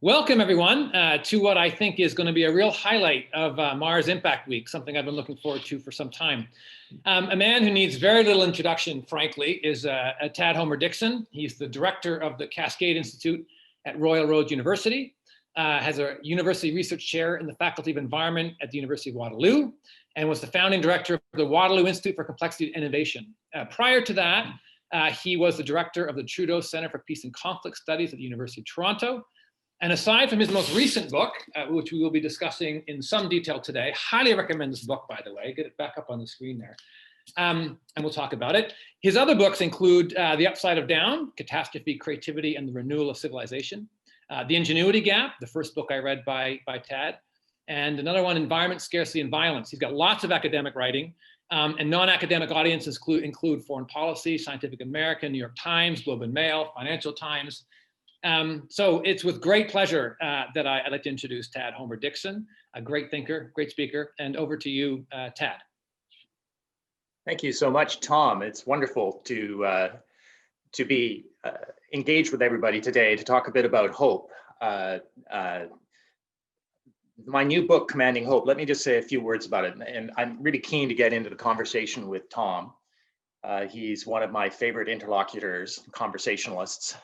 Welcome, everyone, to what I think is going to be a real highlight of Mars Impact Week, something I've been looking forward to for some time. A man who needs very little introduction, frankly, is Tad Homer-Dixon. He's the director of the Cascade Institute at Royal Roads University, has a university research chair in the Faculty of Environment at the University of Waterloo, and was the founding director of the Waterloo Institute for Complexity and Innovation. Prior to that, he was the director of the Trudeau Center for Peace and Conflict Studies at the University of Toronto. And aside from his most recent book, which we will be discussing in some detail today, highly recommend this book, by the way. Get it back up on the screen there. And we'll talk about it. His other books include The Upside of Down, Catastrophe, Creativity, and the Renewal of Civilization. The Ingenuity Gap, the first book I read by Tad. And another one, Environment, Scarcity, and Violence. He's got lots of academic writing. And non-academic audiences include Foreign Policy, Scientific American, New York Times, Globe and Mail, Financial Times. So it's with great pleasure that I'd like to introduce Tad Homer-Dixon, a great thinker, great speaker, and over to you, Tad. Thank you so much, Tom. It's wonderful to be engaged with everybody today to talk a bit about hope. My new book, Commanding Hope, let me just say a few words about it. And I'm really keen to get into the conversation with Tom. He's one of my favorite interlocutors, conversationalists.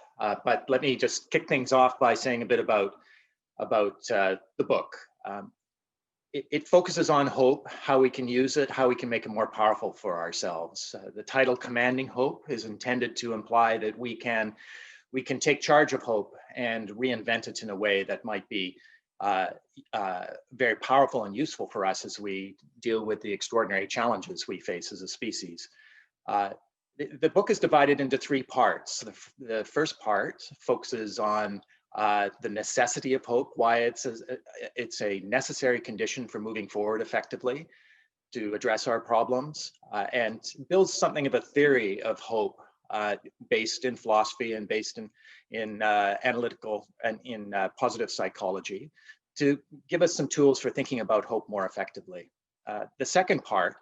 But let me just kick things off by saying a bit about the book. It focuses on hope, how we can use it, how we can make it more powerful for ourselves. The title Commanding Hope is intended to imply that we can take charge of hope and reinvent it in a way that might be very powerful and useful for us as we deal with the extraordinary challenges we face as a species. The book is divided into three parts. The first part focuses on the necessity of hope, why it's a necessary condition for moving forward effectively to address our problems, and builds something of a theory of hope based in philosophy and based in analytical and in positive psychology to give us some tools for thinking about hope more effectively. The second part,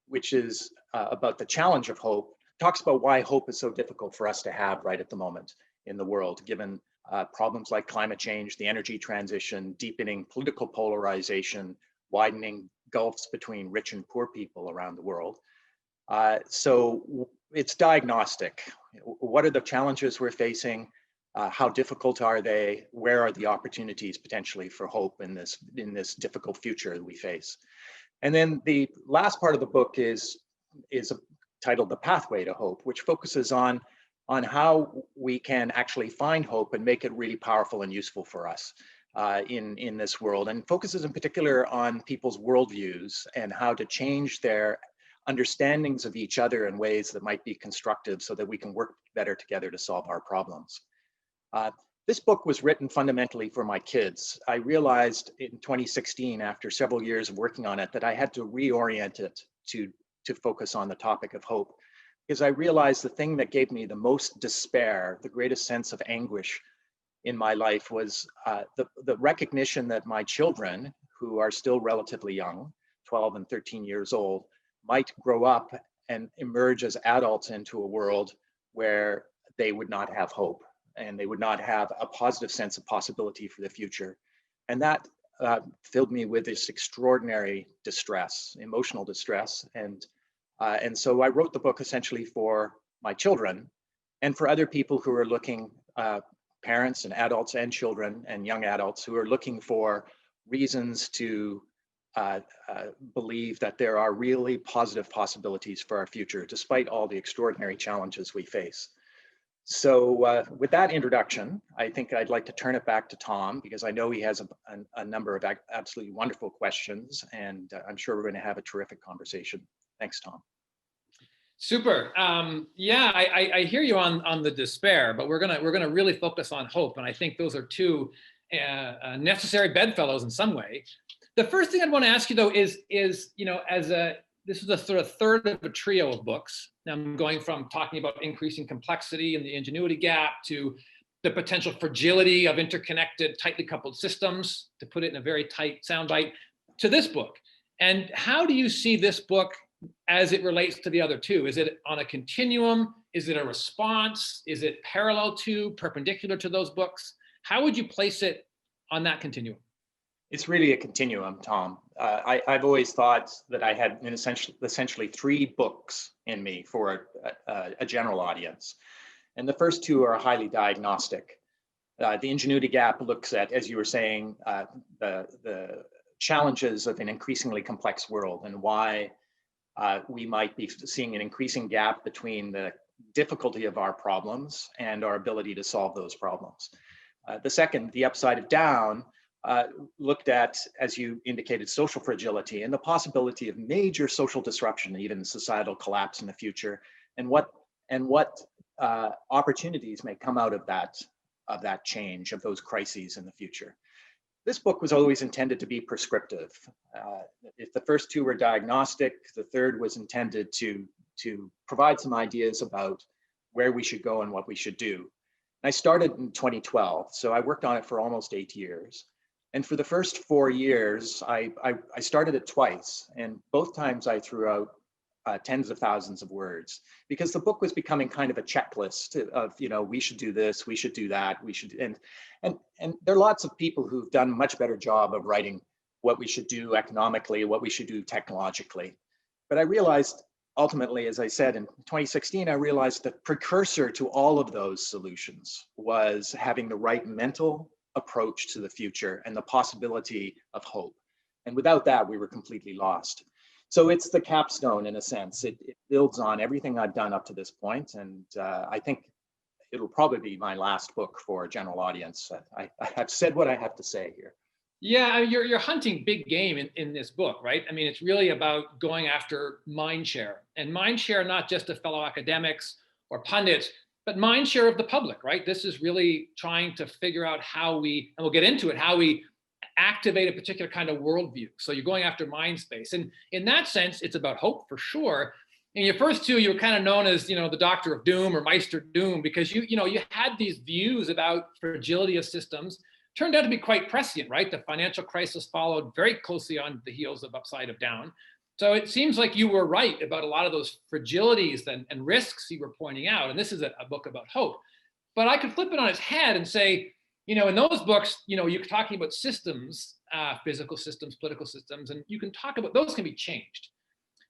which is about the challenge of hope, talks about why hope is so difficult for us to have right at the moment in the world, given problems like climate change, the energy transition, deepening political polarization, widening gulfs between rich and poor people around the world. So it's diagnostic. What are the challenges we're facing? How difficult are they? Where are the opportunities potentially for hope in this difficult future that we face? And then the last part of the book is titled The Pathway to Hope, which focuses on how we can actually find hope and make it really powerful and useful for us in this world, and focuses in particular on people's worldviews and how to change their understandings of each other in ways that might be constructive so that we can work better together to solve our problems. This book was written fundamentally for my kids. I realized in 2016, after several years of working on it, that I had to reorient it to focus on the topic of hope, because I realized the thing that gave me the most despair, the greatest sense of anguish in my life was the recognition that my children, who are still relatively young, 12 and 13 years old, might grow up and emerge as adults into a world where they would not have hope and they would not have a positive sense of possibility for the future. And that filled me with this extraordinary distress, emotional distress. And so I wrote the book essentially for my children and for other people who are looking, parents and adults and children and young adults who are looking for reasons to believe that there are really positive possibilities for our future, despite all the extraordinary challenges we face. So with that introduction, I think I'd like to turn it back to Tom, because I know he has a number of absolutely wonderful questions, and I'm sure we're going to have a terrific conversation. Thanks, Tom. Super. Yeah, I hear you on the despair, but we're gonna really focus on hope, and I think those are two necessary bedfellows in some way. The first thing I'd want to ask you though is this is a sort of third of a trio of books. Now I'm going from talking about increasing complexity and the Ingenuity Gap to the potential fragility of interconnected, tightly coupled systems, to put it in a very tight soundbite, to this book. And how do you see this book as it relates to the other two? Is it on a continuum? Is it a response? Is it parallel to, perpendicular to those books? How would you place it on that continuum? It's really a continuum, Tom. I've always thought that I had essentially three books in me for a general audience. And the first two are highly diagnostic. The Ingenuity Gap looks at, as you were saying, the challenges of an increasingly complex world and why we might be seeing an increasing gap between the difficulty of our problems and our ability to solve those problems. The second, The Upside of Down, looked at, as you indicated, social fragility and the possibility of major social disruption, even societal collapse in the future, and what opportunities may come out of that change, of those crises in the future. This book was always intended to be prescriptive. If the first two were diagnostic, the third was intended to provide some ideas about where we should go and what we should do. I started in 2012, so I worked on it for almost 8 years. And for the first 4 years, I started it twice, and both times I threw out tens of thousands of words, because the book was becoming kind of a checklist of, we should do this, we should do that, we should, and there are lots of people who've done a much better job of writing what we should do economically, what we should do technologically. But I realized ultimately, as I said, in 2016, I realized the precursor to all of those solutions was having the right mental approach to the future and the possibility of hope. And without that, we were completely lost. So it's the capstone in a sense. It builds on everything I've done up to this point. And I think it'll probably be my last book for a general audience. I've said what I have to say here. Yeah, you're hunting big game in this book, right? I mean, it's really about going after mindshare, and mindshare not just of fellow academics or pundits, but mindshare of the public, right? This is really trying to figure out how we, and we'll get into it, how we activate a particular kind of worldview. So you're going after mind space. And in that sense, it's about hope for sure. In your first two, you were kind of known as, the Doctor of Doom or Meister Doom, because you had these views about fragility of systems. Turned out to be quite prescient, right? The financial crisis followed very closely on the heels of Upside of Down. So it seems like you were right about a lot of those fragilities and risks you were pointing out. And this is a book about hope. But I could flip it on its head and say, in those books, you're talking about systems, physical systems, political systems, and you can talk about, those can be changed.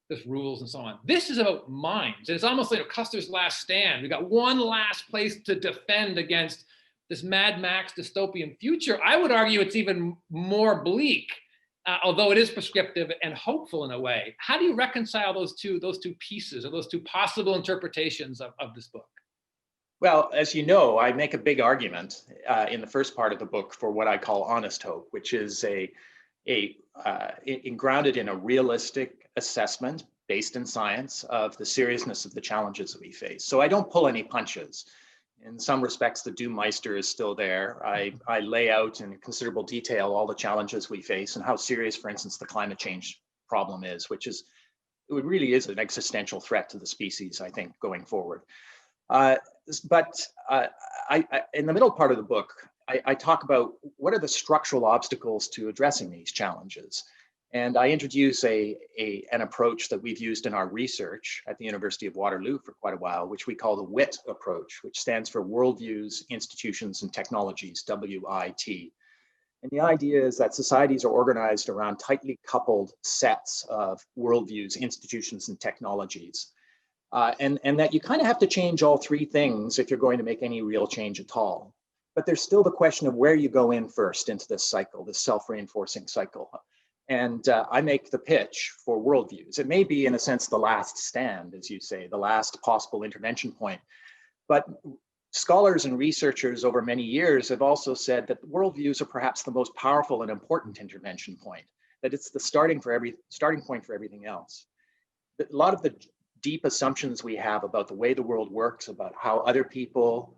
There's rules and so on. This is about minds. And it's almost like Custer's last stand. We got one last place to defend against this Mad Max dystopian future. I would argue it's even more bleak, although it is prescriptive and hopeful in a way. How do you reconcile those two pieces, or those two possible interpretations of this book? Well, as you know, I make a big argument in the first part of the book for what I call honest hope, which is grounded in a realistic assessment based in science of the seriousness of the challenges that we face. So I don't pull any punches. In some respects, the Doommeister is still there. I lay out in considerable detail all the challenges we face and how serious, for instance, the climate change problem is, it really is an existential threat to the species, I think, going forward. But in the middle part of the book, I talk about what are the structural obstacles to addressing these challenges. And I introduce an approach that we've used in our research at the University of Waterloo for quite a while, which we call the WIT approach, which stands for Worldviews, Institutions, and Technologies, WIT. And the idea is that societies are organized around tightly coupled sets of worldviews, institutions, and technologies. And that you kind of have to change all three things if you're going to make any real change at all. But there's still the question of where you go in first into this cycle, this self-reinforcing cycle. And I make the pitch for worldviews. It may be, in a sense, the last stand, as you say, the last possible intervention point. But scholars and researchers over many years have also said that worldviews are perhaps the most powerful and important intervention point, that it's the starting point for everything else. A lot of the deep assumptions we have about the way the world works, about how other people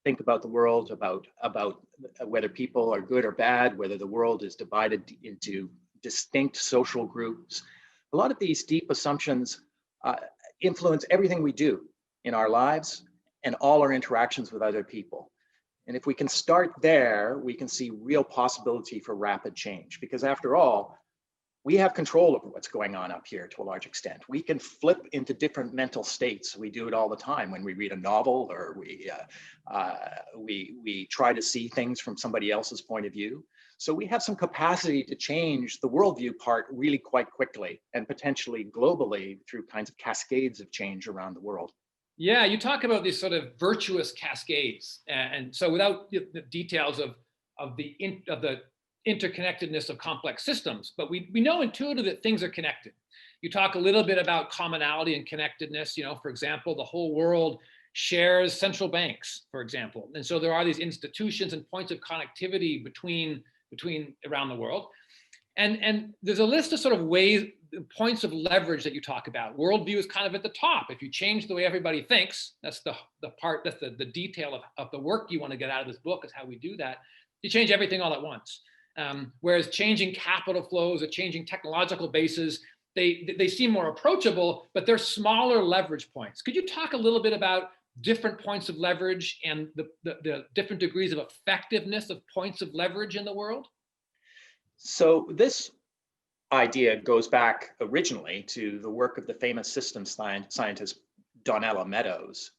think about the world, about whether people are good or bad, whether the world is divided into distinct social groups. A lot of these deep assumptions influence everything we do in our lives and all our interactions with other people. And if we can start there, we can see real possibility for rapid change. Because after all, we have control over what's going on up here to a large extent. We can flip into different mental states. We do it all the time when we read a novel, or we try to see things from somebody else's point of view. So we have some capacity to change the worldview part really quite quickly, and potentially globally through kinds of cascades of change around the world. Yeah, you talk about these sort of virtuous cascades, and so without the details of the interconnectedness of complex systems, but we know intuitively that things are connected. You talk a little bit about commonality and connectedness. You know, for example, the whole world shares central banks, for example, and so there are these institutions and points of connectivity between around the world. And there's a list of sort of ways, points of leverage that you talk about. Worldview is kind of at the top. If you change the way everybody thinks, that's the part, that's the detail of the work you want to get out of this book, is how we do that. You change everything all at once. Whereas changing capital flows or changing technological bases, they seem more approachable, but they're smaller leverage points. Could you talk a little bit about different points of leverage and the different degrees of effectiveness of points of leverage in the world? So this idea goes back originally to the work of the famous systems scientist Donella Meadows,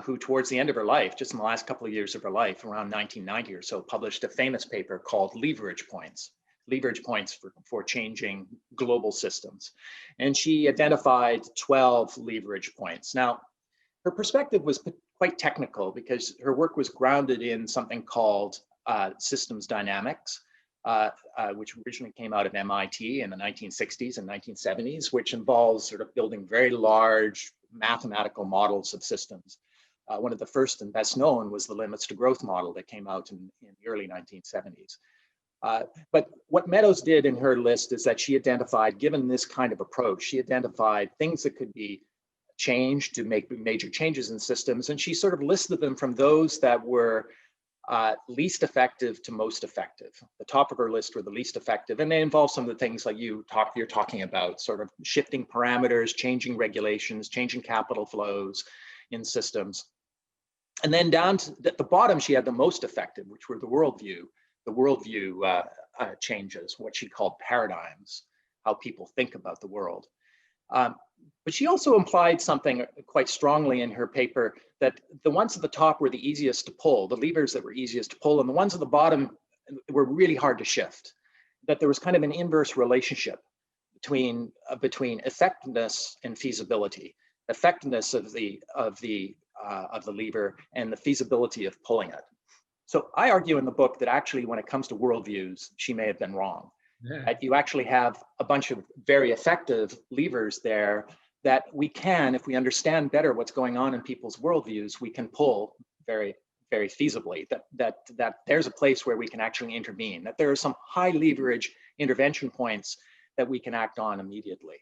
who towards the end of her life, just in the last couple of years of her life, around 1990 or so, published a famous paper called Leverage Points for changing global systems. And she identified 12 leverage points. Now, her perspective was quite technical because her work was grounded in something called systems dynamics, which originally came out of MIT in the 1960s and 1970s, which involves sort of building very large mathematical models of systems. One of the first and best known was the limits to growth model that came out in the early 1970s. But what Meadows did in her list is that she identified, given this kind of approach, she identified things that could be changed to make major changes in systems, and she sort of listed them from those that were least effective to most effective. The top of her list were the least effective, and they involve some of the things like you're talking about, sort of shifting parameters, changing regulations, changing capital flows in systems. And then down to the bottom, she had the most effective, which were the worldview changes, what she called paradigms, how people think about the world. But she also implied something quite strongly in her paper, that the ones at the top were the easiest to pull, the levers that were easiest to pull, and the ones at the bottom were really hard to shift. That there was kind of an inverse relationship between effectiveness and feasibility, effectiveness of the lever and the feasibility of pulling it. So I argue in the book that actually, when it comes to worldviews, she may have been wrong. Yeah. You actually have a bunch of very effective levers there that we can, if we understand better what's going on in people's worldviews, we can pull very, very feasibly. That there's a place where we can actually intervene, that there are some high leverage intervention points that we can act on immediately.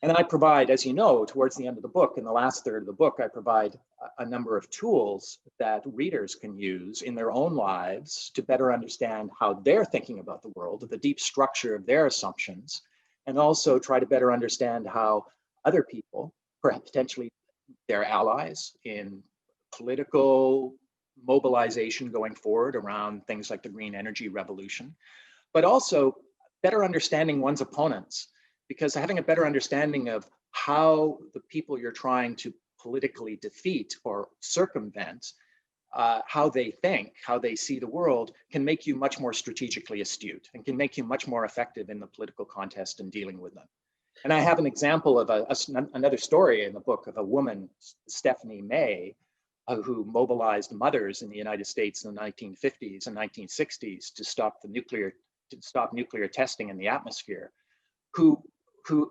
And I provide, as you know, towards the end of the book, in the last third of the book, I provide a number of tools that readers can use in their own lives to better understand how they're thinking about the world, the deep structure of their assumptions, and also try to better understand how other people, perhaps potentially their allies in political mobilization going forward around things like the green energy revolution, but also better understanding one's opponents. Because having a better understanding of how the people you're trying to politically defeat or circumvent, how they think, how they see the world, can make you much more strategically astute and can make you much more effective in the political contest and dealing with them. And I have an example of another story in the book of a woman, Stephanie May, who mobilized mothers in the United States in the 1950s and 1960s to stop nuclear testing in the atmosphere, who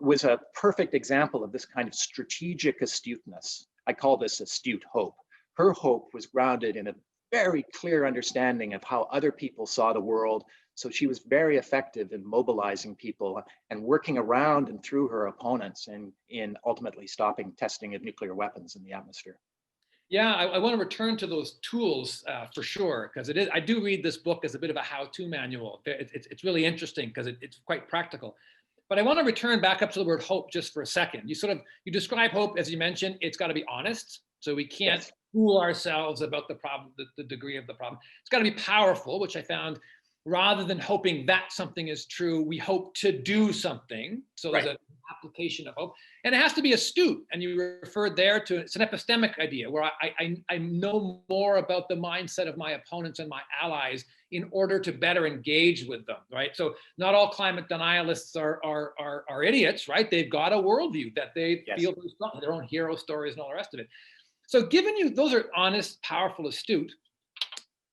was a perfect example of this kind of strategic astuteness. I call this astute hope. Her hope was grounded in a very clear understanding of how other people saw the world. So she was very effective in mobilizing people and working around and through her opponents and in ultimately stopping testing of nuclear weapons in the atmosphere. Yeah, I want to return to those tools for sure, because I do read this book as a bit of a how-to manual. It's really interesting because it's quite practical. But I want to return back up to the word hope just for a second. You describe hope, as you mentioned, it's got to be honest. So we can't fool ourselves about the problem, the degree of the problem. It's got to be powerful, which I found rather than hoping that something is true, we hope to do something. So there's Right. an application of hope, and it has to be astute. And you referred there to, it's an epistemic idea where I know more about the mindset of my opponents and my allies in order to better engage with them, right? So not all climate denialists are idiots, right? They've got a worldview that they Yes. feel their own hero stories and all the rest of it. So given you, those are honest, powerful, astute,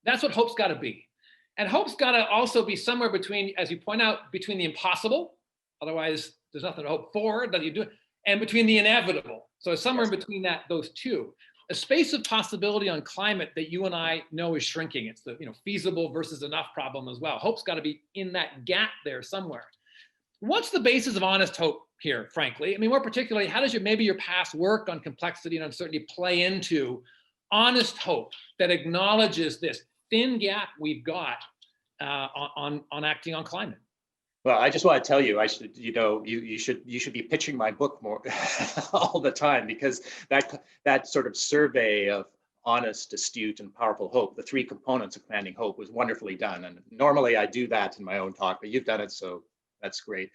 that's what hope's got to be. And hope's got to also be somewhere between, as you point out, between the impossible, otherwise there's nothing to hope for that you do, and between the inevitable. So somewhere in between that, those two. A space of possibility on climate that you and I know is shrinking. It's the feasible versus enough problem as well. Hope's got to be in that gap there somewhere. What's the basis of honest hope here, frankly? I mean, more particularly, how does maybe your past work on complexity and uncertainty play into honest hope that acknowledges this thin gap we've got on acting on climate? Well, I just want to tell you, I should, you should be pitching my book more all the time, because that sort of survey of honest, astute, and powerful hope, the three components of commanding hope, was wonderfully done. And normally I do that in my own talk, but you've done it, so that's great.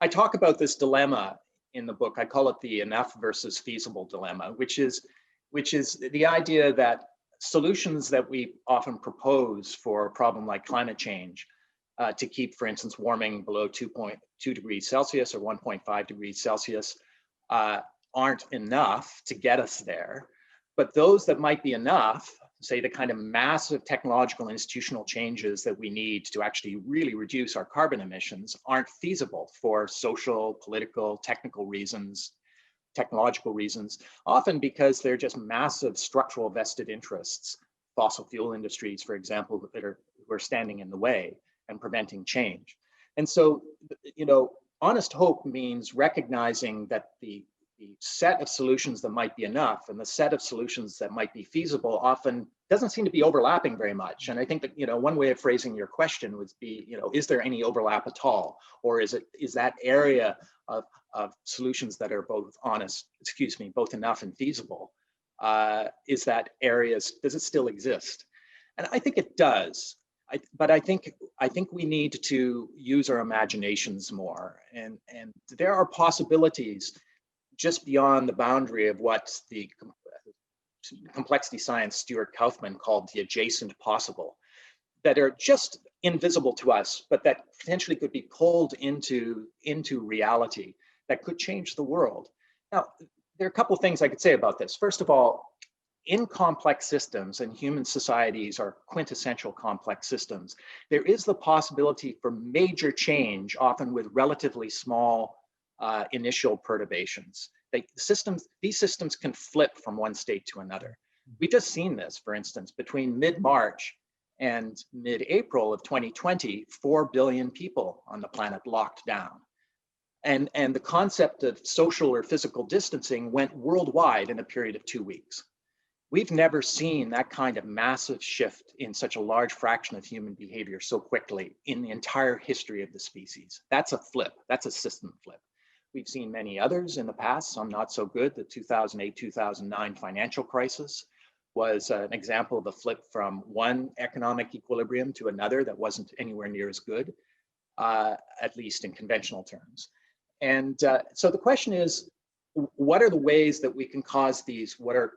I talk about this dilemma in the book. I call it the enough versus feasible dilemma, which is the idea that solutions that we often propose for a problem like climate change, to keep, for instance, warming below 2.2 degrees Celsius or 1.5 degrees Celsius, aren't enough to get us there. But those that might be enough, say the kind of massive technological institutional changes that we need to actually really reduce our carbon emissions, aren't feasible for social, political, technical reasons, technological reasons, often because they're just massive structural vested interests, fossil fuel industries, for example, who are standing in the way and preventing change. And so, honest hope means recognizing that the set of solutions that might be enough and the set of solutions that might be feasible often doesn't seem to be overlapping very much. And I think that, one way of phrasing your question would be, is there any overlap at all? Or is that area of solutions that are both both enough and feasible, does it still exist? And I think it does. But I think we need to use our imaginations more. And there are possibilities just beyond the boundary of what the complexity science Stuart Kauffman called the adjacent possible, that are just invisible to us, but that potentially could be pulled into reality that could change the world. Now, there are a couple of things I could say about this. First of all, in complex systems, and human societies are quintessential complex systems, there is the possibility for major change, often with relatively small initial perturbations. These systems can flip from one state to another. We've just seen this, for instance, between mid-March and mid-April of 2020, 4 billion people on the planet locked down. And the concept of social or physical distancing went worldwide in a period of 2 weeks. We've never seen that kind of massive shift in such a large fraction of human behavior so quickly in the entire history of the species. That's a flip. That's a system flip. We've seen many others in the past, some not so good. The 2008-2009 financial crisis was an example of a flip from one economic equilibrium to another that wasn't anywhere near as good, at least in conventional terms. And so the question is, what are the ways that we can cause these, what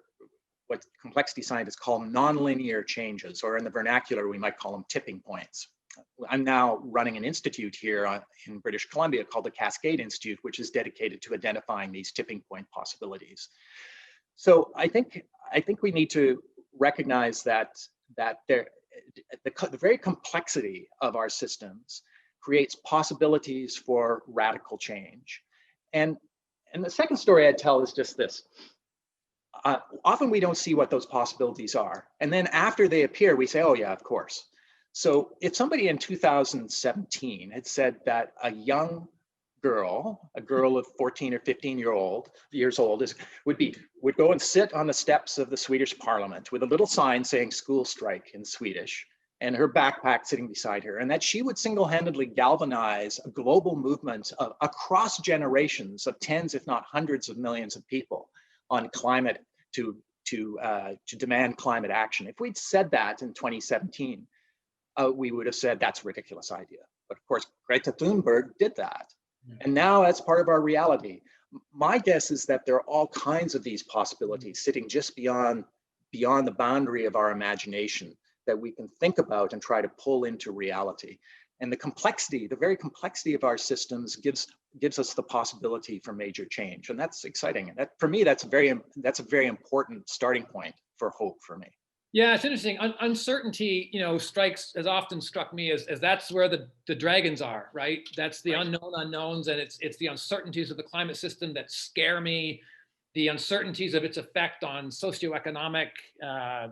complexity scientists call nonlinear changes, or in the vernacular, we might call them tipping points. I'm now running an institute here in British Columbia called the Cascade Institute, which is dedicated to identifying these tipping point possibilities. So I think we need to recognize that the very complexity of our systems creates possibilities for radical change. And the second story I'd tell is just this. Often we don't see what those possibilities are. And then after they appear, we say, oh yeah, of course. So if somebody in 2017 had said that a young girl, a girl of 14 or 15 years old would go and sit on the steps of the Swedish parliament with a little sign saying school strike in Swedish, and her backpack sitting beside her, and that she would single-handedly galvanize a global movement across generations of tens, if not hundreds of millions of people on climate to to demand climate action. If we'd said that in 2017, we would have said that's a ridiculous idea. But of course, Greta Thunberg did that. And now that's part of our reality. My guess is that there are all kinds of these possibilities sitting just beyond the boundary of our imagination that we can think about and try to pull into reality. And the complexity, the very complexity of our systems gives us the possibility for major change. And that's exciting. And that, for me, that's a very important starting point for hope for me. Yeah, it's interesting. Uncertainty, has often struck me as that's where the dragons are, right? That's the unknown unknowns, and it's the uncertainties of the climate system that scare me. The uncertainties of its effect on socioeconomic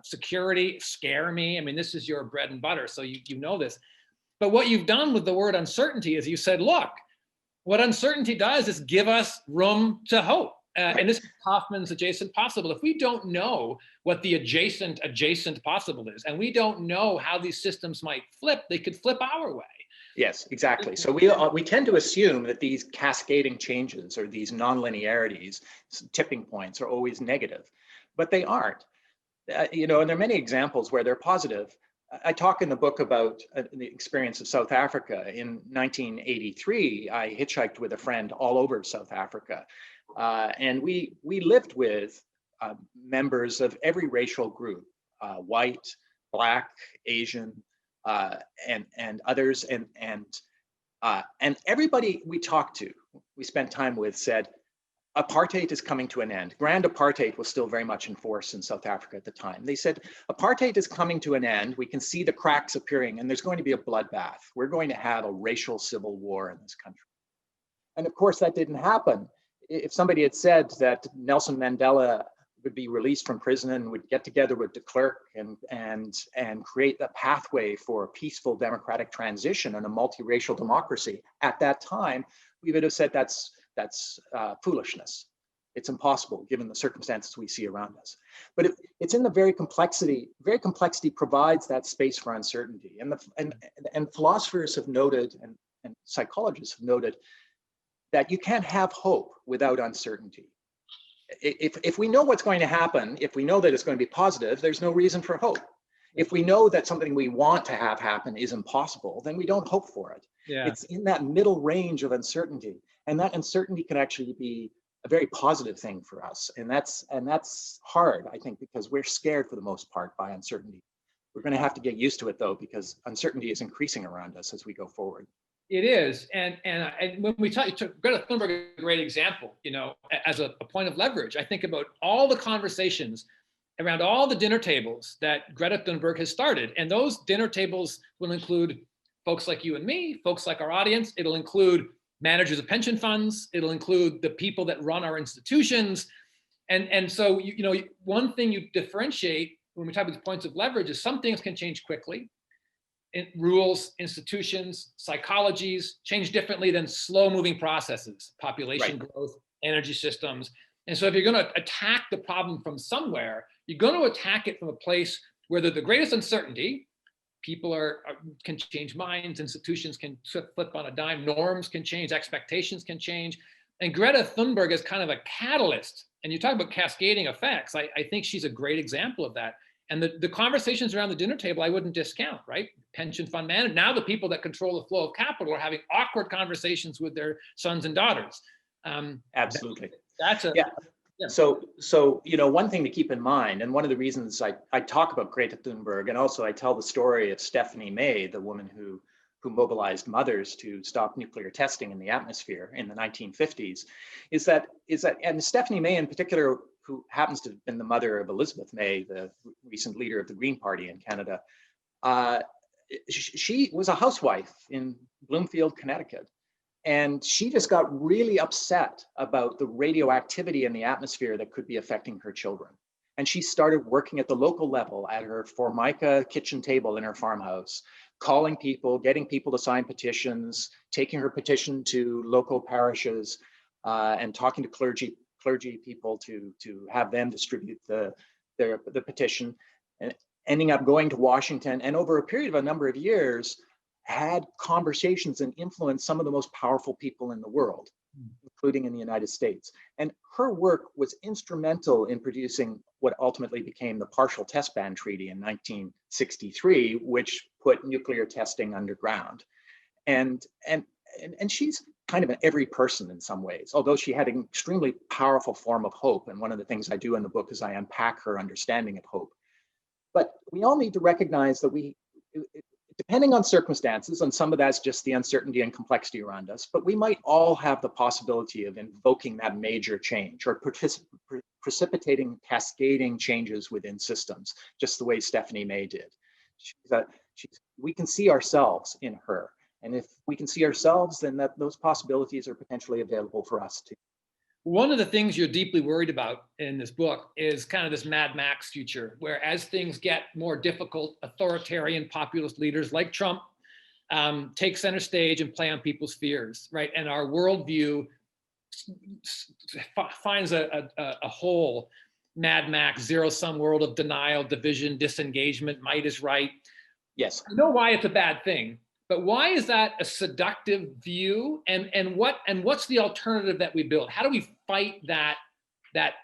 security scare me. I mean, this is your bread and butter, so you know this. But what you've done with the word uncertainty is you said, look, what uncertainty does is give us room to hope. And this is Kaufman's adjacent possible. If we don't know what the adjacent possible is, and we don't know how these systems might flip, they could flip our way. Yes, exactly. So we tend to assume that these cascading changes or these nonlinearities, tipping points, are always negative, but they aren't. And there are many examples where they're positive. I talk in the book about the experience of South Africa. In 1983, I hitchhiked with a friend all over South Africa. And we lived with members of every racial group, white, Black, Asian, and others. And everybody we talked to, we spent time with, said, apartheid is coming to an end. Grand apartheid was still very much in force in South Africa at the time. They said, apartheid is coming to an end. We can see the cracks appearing, and there's going to be a bloodbath. We're going to have a racial civil war in this country. And of course, that didn't happen. If somebody had said that Nelson Mandela would be released from prison and would get together with de Klerk and create a pathway for a peaceful democratic transition and a multiracial democracy, at that time, we would have said that's foolishness. It's impossible given the circumstances we see around us. But it's in the very complexity. Very complexity provides that space for uncertainty. And philosophers have noted, and psychologists have noted, that you can't have hope without uncertainty. If we know what's going to happen, if we know that it's going to be positive, there's no reason for hope. If we know that something we want to have happen is impossible, then we don't hope for it. Yeah. It's in that middle range of uncertainty. And that uncertainty can actually be a very positive thing for us. And that's hard, I think, because we're scared for the most part by uncertainty. We're going to have to get used to it, though, because uncertainty is increasing around us as we go forward. It is, and when we talk, Greta Thunberg, a great example, as a point of leverage. I think about all the conversations around all the dinner tables that Greta Thunberg has started, and those dinner tables will include folks like you and me, folks like our audience. It'll include managers of pension funds. It'll include the people that run our institutions, and so one thing you differentiate when we talk about points of leverage is some things can change quickly. Rules, institutions, psychologies change differently than slow-moving processes, population growth, energy systems. And so if you're going to attack the problem from somewhere, you're going to attack it from a place where the greatest uncertainty, people can change minds, institutions can flip on a dime, norms can change, expectations can change. And Greta Thunberg is kind of a catalyst. And you talk about cascading effects. I think she's a great example of that. And the conversations around the dinner table, I wouldn't discount, right? Pension fund managers. Now the people that control the flow of capital are having awkward conversations with their sons and daughters. Absolutely. Yeah. So one thing to keep in mind, and one of the reasons I talk about Greta Thunberg, and also I tell the story of Stephanie May, the woman who mobilized mothers to stop nuclear testing in the atmosphere in the 1950s, is that, and Stephanie May in particular, who happens to have been the mother of Elizabeth May, the recent leader of the Green Party in Canada. She was a housewife in Bloomfield, Connecticut. And she just got really upset about the radioactivity in the atmosphere that could be affecting her children. And she started working at the local level at her Formica kitchen table in her farmhouse, calling people, getting people to sign petitions, taking her petition to local parishes, and talking to clergy people to have them distribute the petition, and ending up going to Washington, and over a period of a number of years had conversations and influenced some of the most powerful people in the world. including in the United States. And her work was instrumental in producing what ultimately became the Partial Test Ban Treaty in 1963, which put nuclear testing underground. And she's kind of an every person in some ways, although she had an extremely powerful form of hope. And one of the things I do in the book is I unpack her understanding of hope. But we all need to recognize that depending on circumstances, and some of that's just the uncertainty and complexity around us, but we might all have the possibility of invoking that major change or precipitating cascading changes within systems, just the way Stephanie May did. We can see ourselves in her. And if we can see ourselves, then those possibilities are potentially available for us too. One of the things you're deeply worried about in this book is kind of this Mad Max future, where as things get more difficult, authoritarian populist leaders like Trump take center stage and play on people's fears, right? And our worldview finds a whole Mad Max zero-sum world of denial, division, disengagement, might is right. Yes. I know why it's a bad thing. But why is that a seductive view? And what's the alternative that we build? How do we fight that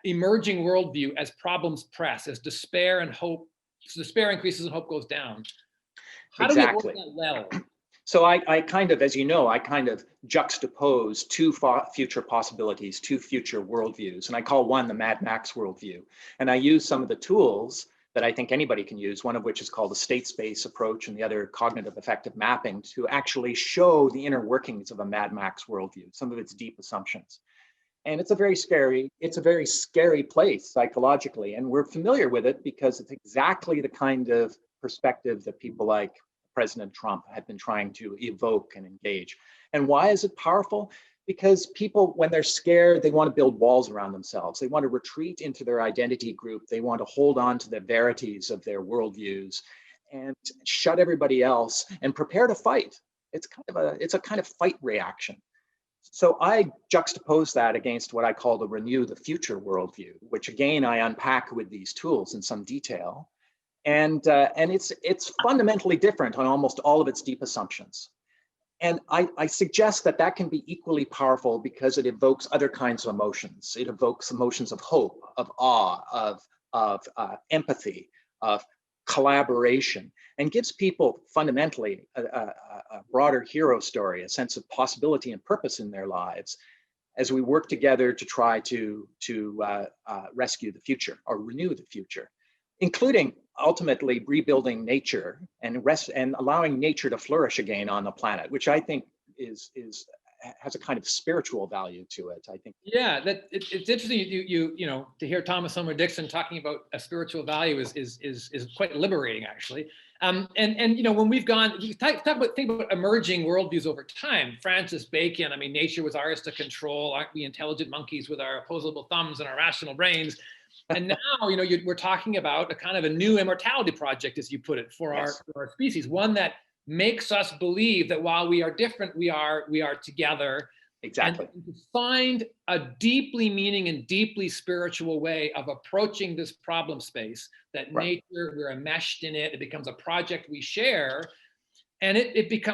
emerging worldview as problems press, as despair increases and hope goes down? How do we work that well? So I kind of, as you know, I kind of juxtapose two future possibilities, two future worldviews, and I call one the Mad Max worldview. And I use some of the tools that I think anybody can use, one of which is called the state space approach and the other cognitive affective mapping, to actually show the inner workings of a Mad Max worldview, some of its deep assumptions. And it's a very scary place psychologically. And we're familiar with it because it's exactly the kind of perspective that people like President Trump had been trying to evoke and engage. And why is it powerful? Because people, when they're scared, they want to build walls around themselves. They want to retreat into their identity group. They want to hold on to the verities of their worldviews and shut everybody else and prepare to fight. It's a kind of fight reaction. So I juxtapose that against what I call the renew the future worldview, which again, I unpack with these tools in some detail. And it's fundamentally different on almost all of its deep assumptions. And I suggest that can be equally powerful because it evokes other kinds of emotions. It evokes emotions of hope, of awe, of empathy, of collaboration, and gives people fundamentally a broader hero story, a sense of possibility and purpose in their lives as we work together to try to rescue the future or renew the future, including ultimately rebuilding nature and allowing nature to flourish again on the planet, which I think has a kind of spiritual value to it. I think. Yeah, it's interesting. You know, to hear Thomas Homer-Dixon talking about a spiritual value is quite liberating, actually. And you know, when we've gone, you think about emerging worldviews over time. Francis Bacon. I mean, nature was ours to control. Aren't we intelligent monkeys with our opposable thumbs and our rational brains? And now, you know, we're talking about a kind of a new immortality project, as you put it, for our species. One that makes us believe that while we are different, we are together. Exactly. And to find a deeply meaning and deeply spiritual way of approaching this problem space, that nature, we're enmeshed in it. It becomes a project we share, and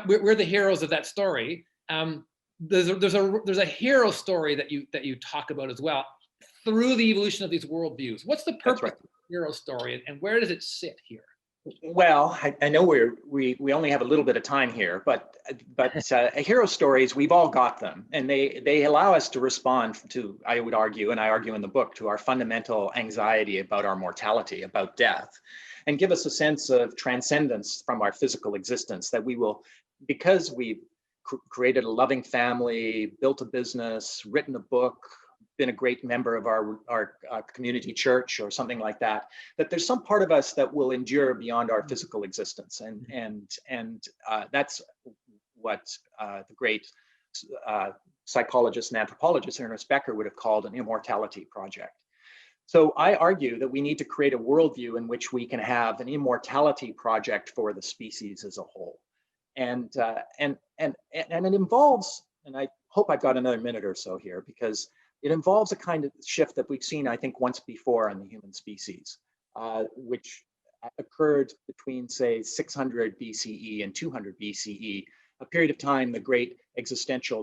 we're the heroes of that story. There's a hero story that you talk about as well, through the evolution of these worldviews. What's the purpose of the hero story, and where does it sit here? Well, I know we only have a little bit of time here, but hero stories, we've all got them, and they allow us to respond to, I would argue, and I argue in the book, to our fundamental anxiety about our mortality, about death, and give us a sense of transcendence from our physical existence, that we will, because we've created a loving family, built a business, written a book, been a great member of our community church or something like that, that there's some part of us that will endure beyond our physical existence. And that's what the great psychologist and anthropologist Ernest Becker would have called an immortality project. So I argue that we need to create a worldview in which we can have an immortality project for the species as a whole. And it involves, and I hope I've got another minute or so here, because it involves a kind of shift that we've seen, I think, once before in the human species, which occurred between, say, 600 BCE and 200 BCE, a period of time the great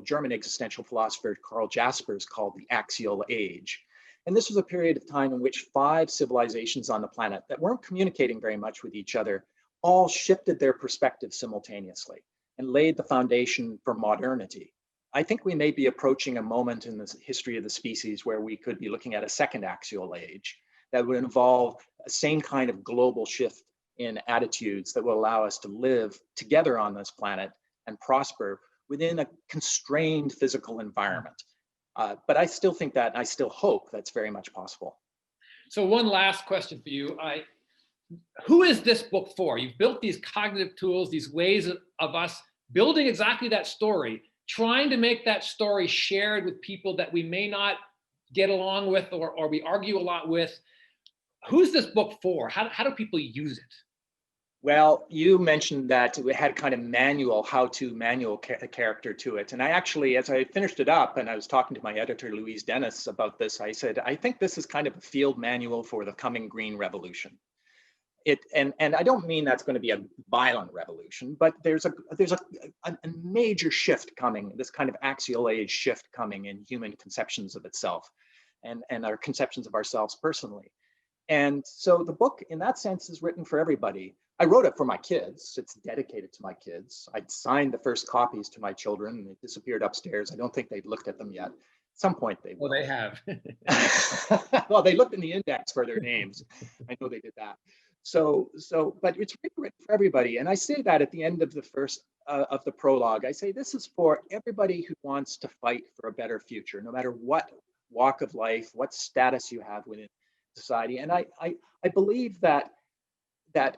German existential philosopher Karl Jaspers called the axial age. And this was a period of time in which 5 civilizations on the planet that weren't communicating very much with each other all shifted their perspective simultaneously and laid the foundation for modernity. I think we may be approaching a moment in the history of the species where we could be looking at a second axial age that would involve the same kind of global shift in attitudes that will allow us to live together on this planet and prosper within a constrained physical environment. But I still think that, and I still hope that's very much possible. So one last question for you. Who is this book for? You've built these cognitive tools, these ways of us building exactly that story, trying to make that story shared with people that we may not get along with or we argue a lot with. Who's this book for? How do people use it? Well, you mentioned that it had kind of how-to manual character to it. And I actually, as I finished it up and I was talking to my editor, Louise Dennis, about this, I said, I think this is kind of a field manual for the coming green revolution. And I don't mean that's going to be a violent revolution, but there's a major shift coming, this kind of axial age shift coming in human conceptions of itself and our conceptions of ourselves personally. And so the book, in that sense, is written for everybody. I wrote it for my kids. It's dedicated to my kids. I'd signed the first copies to my children. They disappeared upstairs. I don't think they've looked at them yet. At some point they will. Well, they have. Well, they looked in the index for their names. I know they did that. But it's written for everybody. And I say that at the end of the first of the prologue. I say this is for everybody who wants to fight for a better future, no matter what walk of life, what status you have within society. And I believe that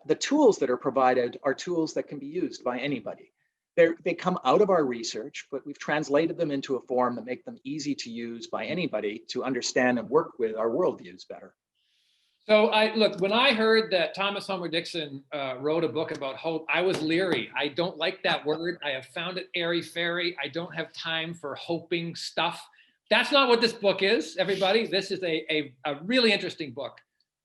the tools that are provided are tools that can be used by anybody. They come out of our research, but we've translated them into a form that make them easy to use by anybody to understand and work with our worldviews better. So look, when I heard that Thomas Homer-Dixon wrote a book about hope, I was leery. I don't like that word. I have found it airy-fairy. I don't have time for hoping stuff. That's not what this book is, everybody. This is a really interesting book.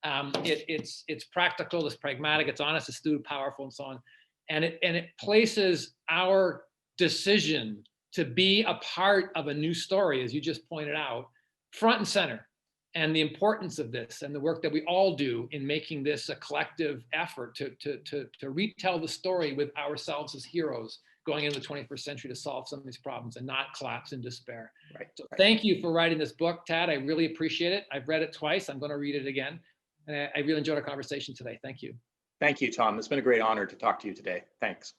It's practical, it's pragmatic, it's honest, it's astute, powerful, and so on. And it places our decision to be a part of a new story, as you just pointed out, front and center. And the importance of this and the work that we all do in making this a collective effort to retell the story with ourselves as heroes going into the 21st century to solve some of these problems and not collapse in despair. Right. So thank you for writing this book, Tad. I really appreciate it. I've read it twice. I'm going to read it again. And I really enjoyed our conversation today. Thank you. Thank you, Tom. It's been a great honor to talk to you today. Thanks.